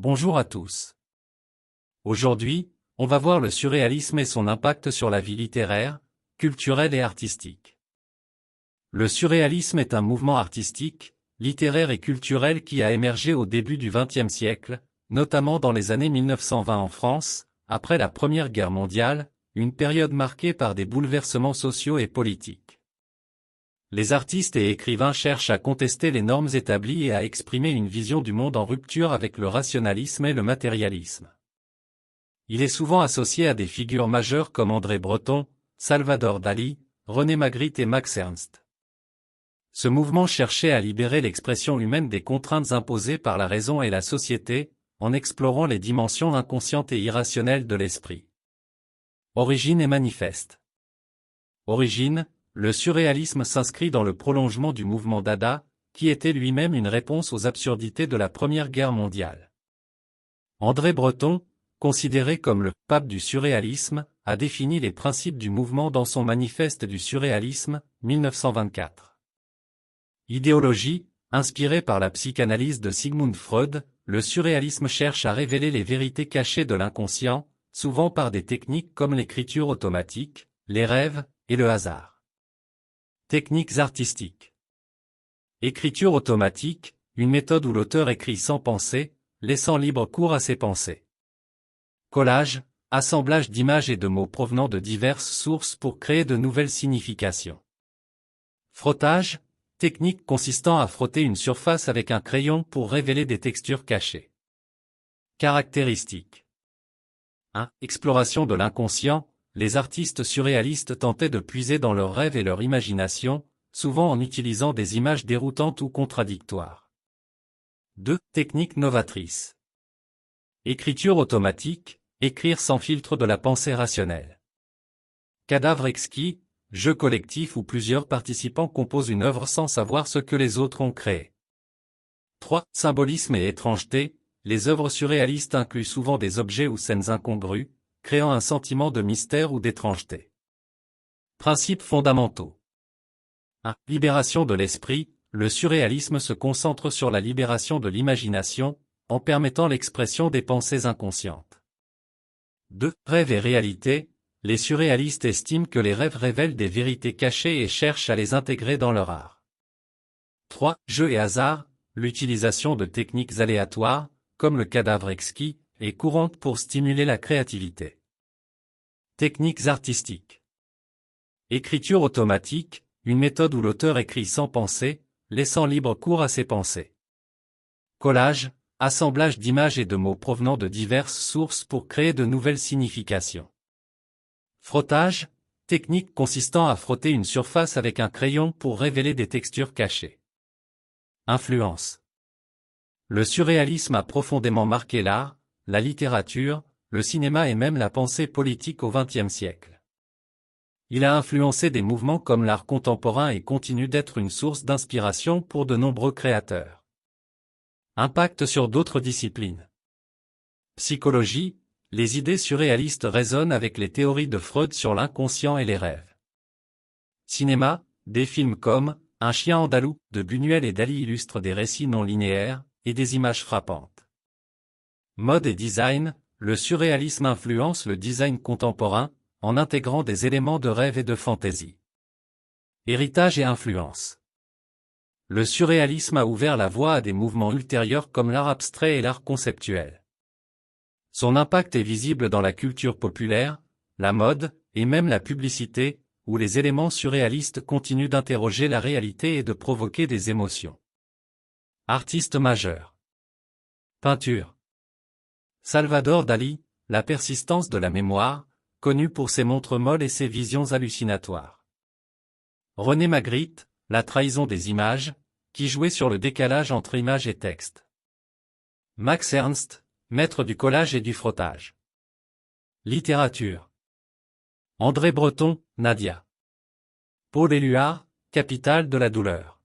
Bonjour à tous. Aujourd'hui, on va voir le surréalisme et son impact sur la vie littéraire, culturelle et artistique. Le surréalisme est un mouvement artistique, littéraire et culturel qui a émergé au début du XXe siècle, notamment dans les années 1920 en France, après la Première Guerre mondiale, une période marquée par des bouleversements sociaux et politiques. Les artistes et écrivains cherchent à contester les normes établies et à exprimer une vision du monde en rupture avec le rationalisme et le matérialisme. Il est souvent associé à des figures majeures comme André Breton, Salvador Dali, René Magritte et Max Ernst. Ce mouvement cherchait à libérer l'expression humaine des contraintes imposées par la raison et la société, en explorant les dimensions inconscientes et irrationnelles de l'esprit. Origine et manifeste. Origine. Le surréalisme s'inscrit dans le prolongement du mouvement Dada, qui était lui-même une réponse aux absurdités de la Première Guerre mondiale. André Breton, considéré comme le pape du surréalisme, a défini les principes du mouvement dans son manifeste du surréalisme, 1924. Idéologie, inspirée par la psychanalyse de Sigmund Freud, le surréalisme cherche à révéler les vérités cachées de l'inconscient, souvent par des techniques comme l'écriture automatique, les rêves et le hasard. Techniques artistiques. Écriture automatique, une méthode où l'auteur écrit sans penser, laissant libre cours à ses pensées. Collage, assemblage d'images et de mots provenant de diverses sources pour créer de nouvelles significations. Frottage, technique consistant à frotter une surface avec un crayon pour révéler des textures cachées. Caractéristiques. 1. Exploration de l'inconscient. Les artistes surréalistes tentaient de puiser dans leurs rêves et leur imagination, souvent en utilisant des images déroutantes ou contradictoires. 2. Technique novatrice. Écriture automatique, écrire sans filtre de la pensée rationnelle. Cadavre exquis, jeu collectif où plusieurs participants composent une œuvre sans savoir ce que les autres ont créé. 3. Symbolisme et étrangeté, les œuvres surréalistes incluent souvent des objets ou scènes incongrues, créant un sentiment de mystère ou d'étrangeté. Principes fondamentaux. 1. Libération de l'esprit, le surréalisme se concentre sur la libération de l'imagination, en permettant l'expression des pensées inconscientes. 2. Rêve et réalité, les surréalistes estiment que les rêves révèlent des vérités cachées et cherchent à les intégrer dans leur art. 3. Jeu et hasard, l'utilisation de techniques aléatoires, comme le cadavre exquis, est courante pour stimuler la créativité. Techniques artistiques. Écriture automatique, une méthode où l'auteur écrit sans penser, laissant libre cours à ses pensées. Collage, assemblage d'images et de mots provenant de diverses sources pour créer de nouvelles significations. Frottage, technique consistant à frotter une surface avec un crayon pour révéler des textures cachées. Influence. Le surréalisme a profondément marqué l'art, la littérature, le cinéma et même la pensée politique au XXe siècle. Il a influencé des mouvements comme l'art contemporain et continue d'être une source d'inspiration pour de nombreux créateurs. Impact sur d'autres disciplines. Psychologie, les idées surréalistes résonnent avec les théories de Freud sur l'inconscient et les rêves. Cinéma, des films comme Un chien andalou de Buñuel et Dali illustrent des récits non linéaires et des images frappantes. Mode et design, le surréalisme influence le design contemporain, en intégrant des éléments de rêve et de fantaisie. Héritage et influence. Le surréalisme a ouvert la voie à des mouvements ultérieurs comme l'art abstrait et l'art conceptuel. Son impact est visible dans la culture populaire, la mode, et même la publicité, où les éléments surréalistes continuent d'interroger la réalité et de provoquer des émotions. Artistes majeurs. Peinture. Salvador Dali, la persistance de la mémoire, connu pour ses montres molles et ses visions hallucinatoires. René Magritte, la trahison des images, qui jouait sur le décalage entre images et texte. Max Ernst, maître du collage et du frottage. Littérature. André Breton, Nadia. Paul Éluard, capitale de la douleur.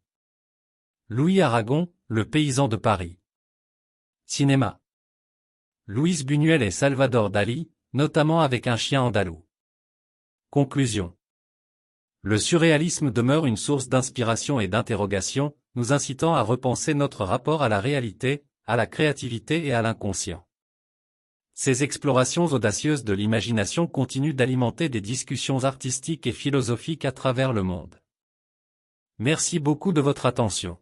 Louis Aragon, le paysan de Paris. Cinéma. Louise Buñuel et Salvador Dali, notamment avec Un chien andalou. Conclusion. Le surréalisme demeure une source d'inspiration et d'interrogation, nous incitant à repenser notre rapport à la réalité, à la créativité et à l'inconscient. Ces explorations audacieuses de l'imagination continuent d'alimenter des discussions artistiques et philosophiques à travers le monde. Merci beaucoup de votre attention.